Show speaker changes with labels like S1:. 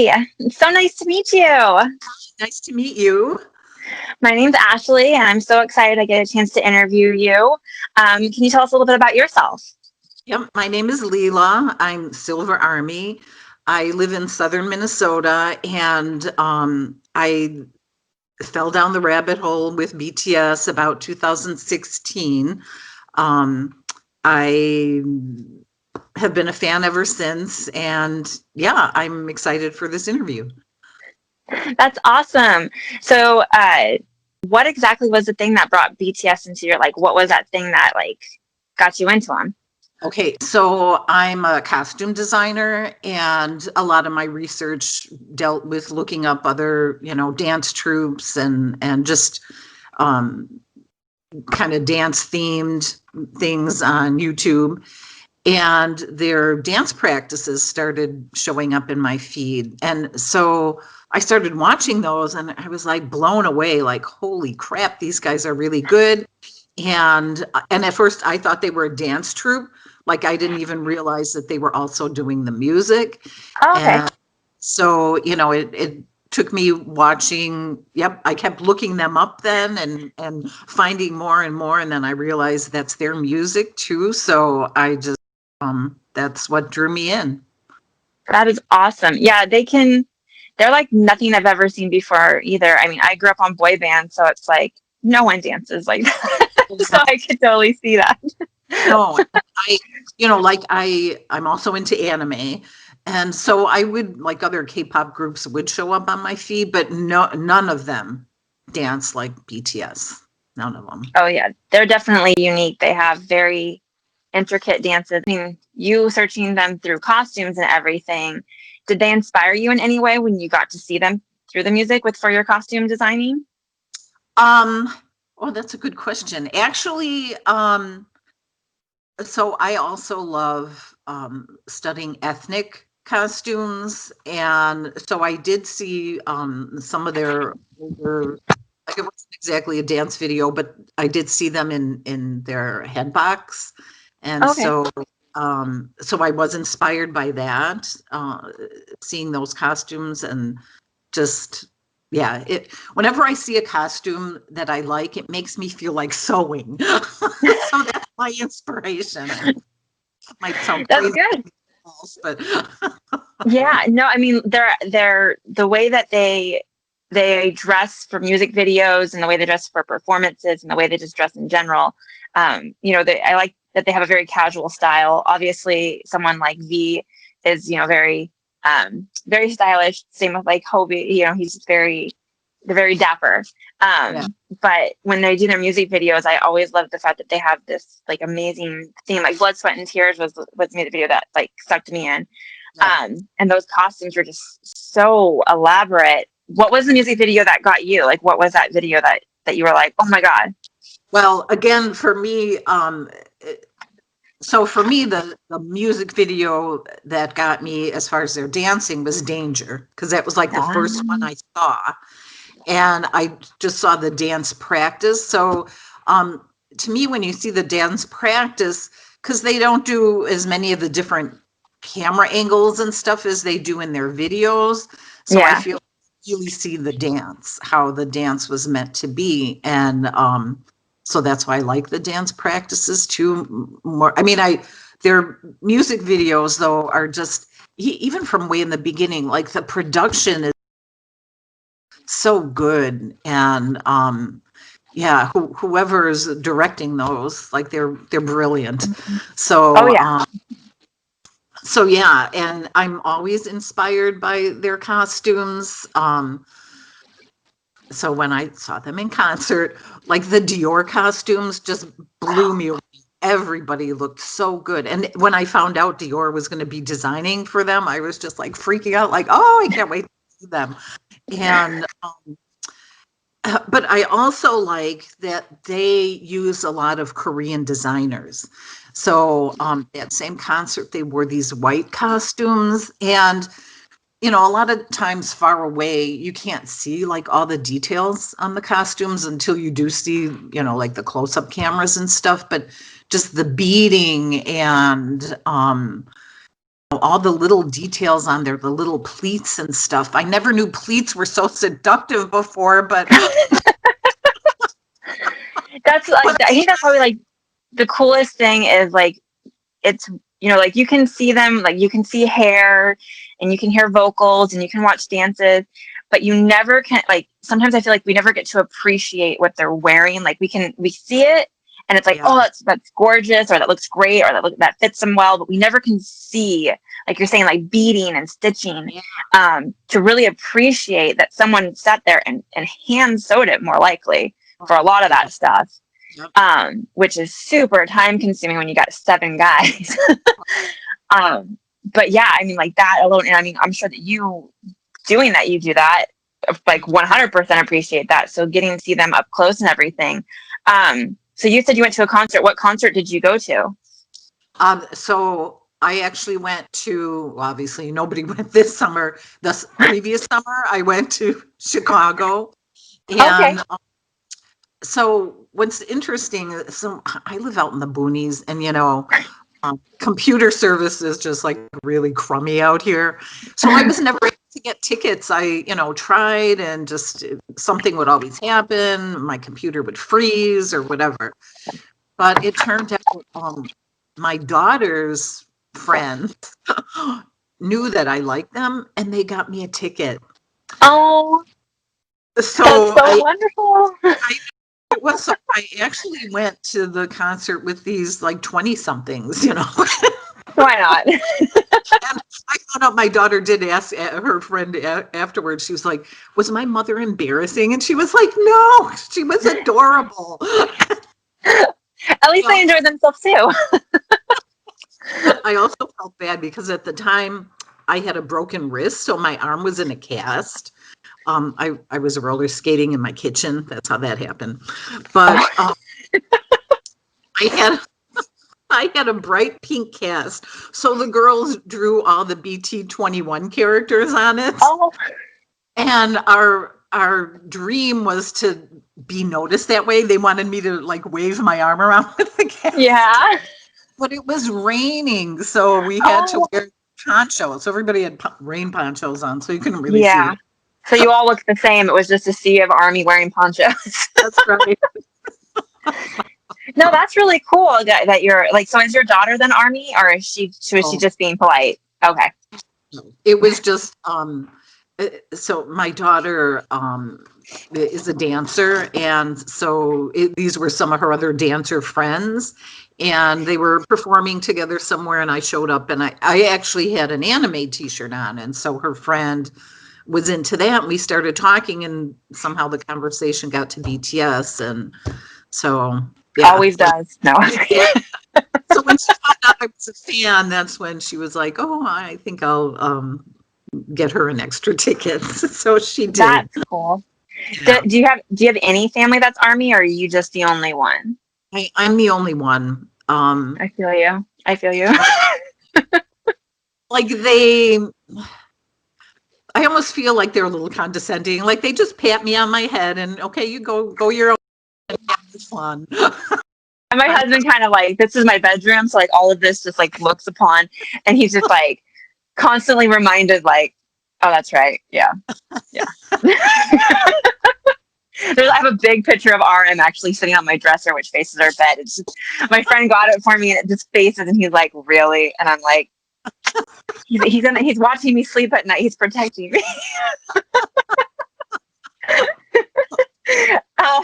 S1: Hi, it's so nice to meet you.
S2: Nice to meet you.
S1: My name's Ashley, and I'm so excited I get a chance to interview you. Can you tell us a little bit about yourself?
S2: Yep, my name is Leila. I'm Silver Army. I live in southern Minnesota, and I fell down the rabbit hole with BTS about 2016. I have been a fan ever since, and yeah, I'm excited for this interview.
S1: That's awesome. So, what exactly was the thing that brought BTS into your like? What was that thing that got you into them?
S2: Okay, so I'm a costume designer, and a lot of my research dealt with looking up other, dance troupes and just um, kind of dance themed things on YouTube. And their dance practices started showing up in my feed, and so I started watching those, and I was like blown away, like, holy crap, these guys are really good. And at first I thought they were a dance troupe. Like, I didn't even realize that they were also doing the music.
S1: Oh, okay.
S2: And so, it took me watching. Yep, I kept looking them up then and finding more and more, and then I realized that's their music too. So I just that's what drew me in.
S1: That is awesome. Yeah, they can. They're like nothing I've ever seen before either. I mean, I grew up on boy bands, so it's like no one dances like that. So I could totally see that.
S2: No, I, I'm also into anime. And so I would, like, other K-pop groups would show up on my feed, but no, none of them dance like BTS. None of them.
S1: Oh yeah, they're definitely unique. They have very intricate dances. I mean, you searching them through costumes and everything, did they inspire you in any way when you got to see them through the music with for your costume designing?
S2: Um, oh, that's a good question. Actually, so I also love studying ethnic costumes, and so I did see some of their older, like, it wasn't exactly a dance video, but I did see them in their headbox, and
S1: Okay.
S2: so I was inspired by that, seeing those costumes, and just, yeah, it whenever I see a costume that I like, it makes me feel like sewing. So that's my inspiration. It might sound
S1: That's
S2: crazy,
S1: good.
S2: but
S1: Yeah, no, I mean they're the way that they dress for music videos and the way they dress for performances and the way they just dress in general. I like that they have a very casual style. Obviously, someone like V is very stylish. Same with like Hobie. He's just they're very dapper.
S2: yeah,
S1: But when they do their music videos, I always love the fact that they have this like amazing theme. Like Blood, Sweat, and Tears was the music video that like sucked me in.
S2: yeah.
S1: And those costumes were just so elaborate. What was the music video that got you? Like, what was that video that you were like, oh my god?
S2: Well, again, for me, so for me, the music video that got me as far as their dancing was Danger, because that was like the first one I saw, and I just saw the dance practice. So um, to me, when you see the dance practice, because they don't do as many of the different camera angles and stuff as they do in their videos, so I
S1: Yeah,
S2: feel really see the dance, how the dance was meant to be, and so that's why I like the dance practices too more. I mean, I their music videos though are just even from way in the beginning, like the production is so good, and yeah, whoever is directing those, like, they're brilliant.
S1: oh
S2: so
S1: yeah.
S2: um so yeah, and I'm always inspired by their costumes. So when I saw them in concert, like, the Dior costumes just blew me away. Everybody looked so good, and when I found out Dior was going to be designing for them, I was just like freaking out, like, oh, I can't wait to see them. And but I also like that they use a lot of Korean designers. So that same concert, they wore these white costumes, and a lot of times far away, you can't see like all the details on the costumes until you do see, like the close-up cameras and stuff. But just the beading and all the little details on there, the little pleats and stuff. I never knew pleats were so seductive before, but
S1: That's like, I think that's probably like the coolest thing is like, it's, like you can see them, like you can see hair and you can hear vocals and you can watch dances, but you never can, like, sometimes I feel like we never get to appreciate what they're wearing. Like we see it and it's like,
S2: yeah,
S1: oh, that's gorgeous, or that looks great, or that fits them well, but we never can see, like you're saying, like beading and stitching, to really appreciate that someone sat there and hand sewed it, more likely, for a lot of
S2: yeah,
S1: that stuff,
S2: yep.
S1: which is super time consuming when you got 7 guys. But yeah, I mean, like that alone, and I mean, I'm sure that you doing that, you do that, like 100% appreciate that. So getting to see them up close and everything. So you said you went to a concert. What concert did you go to?
S2: So I actually went to, well, obviously nobody went this summer. The previous summer, I went to Chicago,
S1: Okay.
S2: and so what's interesting, so I live out in the boonies, and computer service is just like really crummy out here. So I was never able to get tickets. I, tried, and just something would always happen. My computer would freeze or whatever. But it turned out my daughter's friend knew that I liked them, and they got me a ticket.
S1: Oh, that's
S2: So
S1: so wonderful.
S2: I it was so I actually went to the concert with these like 20 somethings,
S1: Why not?
S2: And I found out my daughter did ask her friend afterwards. She was like, "Was my mother embarrassing?" And she was like, "No, she was adorable."
S1: At least they enjoyed themselves too.
S2: I also felt bad because at the time I had a broken wrist, so my arm was in a cast. I was roller skating in my kitchen. That's how that happened. But I had I had a bright pink cast, so the girls drew all the BT21 characters on it,
S1: Oh,
S2: and our dream was to be noticed that way. They wanted me to like wave my arm around with the cast,
S1: yeah.
S2: but it was raining, so we had to
S1: Oh,
S2: wear ponchos. So everybody had rain ponchos on, so you couldn't really
S1: yeah.
S2: see.
S1: So you all looked the same. It was just a sea of army wearing ponchos.
S2: That's right.
S1: No, that's really cool that you're like. So is your daughter then army, or was she
S2: Oh,
S1: just being polite? Okay.
S2: it was just so my daughter is a dancer, and so these were some of her other dancer friends, and they were performing together somewhere, and I showed up, and I actually had an anime t-shirt on, and so her friend was into that, and we started talking, and somehow the conversation got to BTS, and so yeah.
S1: Always does. No.
S2: Yeah. So when she found out I was a fan, that's when she was like, "Oh, I think I'll get her an extra ticket." So she did.
S1: That's cool. Do,
S2: Yeah.
S1: do you have any family that's army, or are you just the only one?
S2: I'm the only one.
S1: I feel you. I feel you.
S2: Like I almost feel like they're a little condescending. Like they just pat me on my head and okay, you go your own and have fun.
S1: And my husband kind of like, this is my bedroom, so like all of this just like looks upon, and he's just like constantly reminded, like, oh, that's right, yeah, yeah. I have a big picture of RM actually sitting on my dresser, which faces our bed. It's just, my friend got it for me, and it just faces, and he's like, really? And I'm like, he's watching me sleep at night. He's protecting me. uh,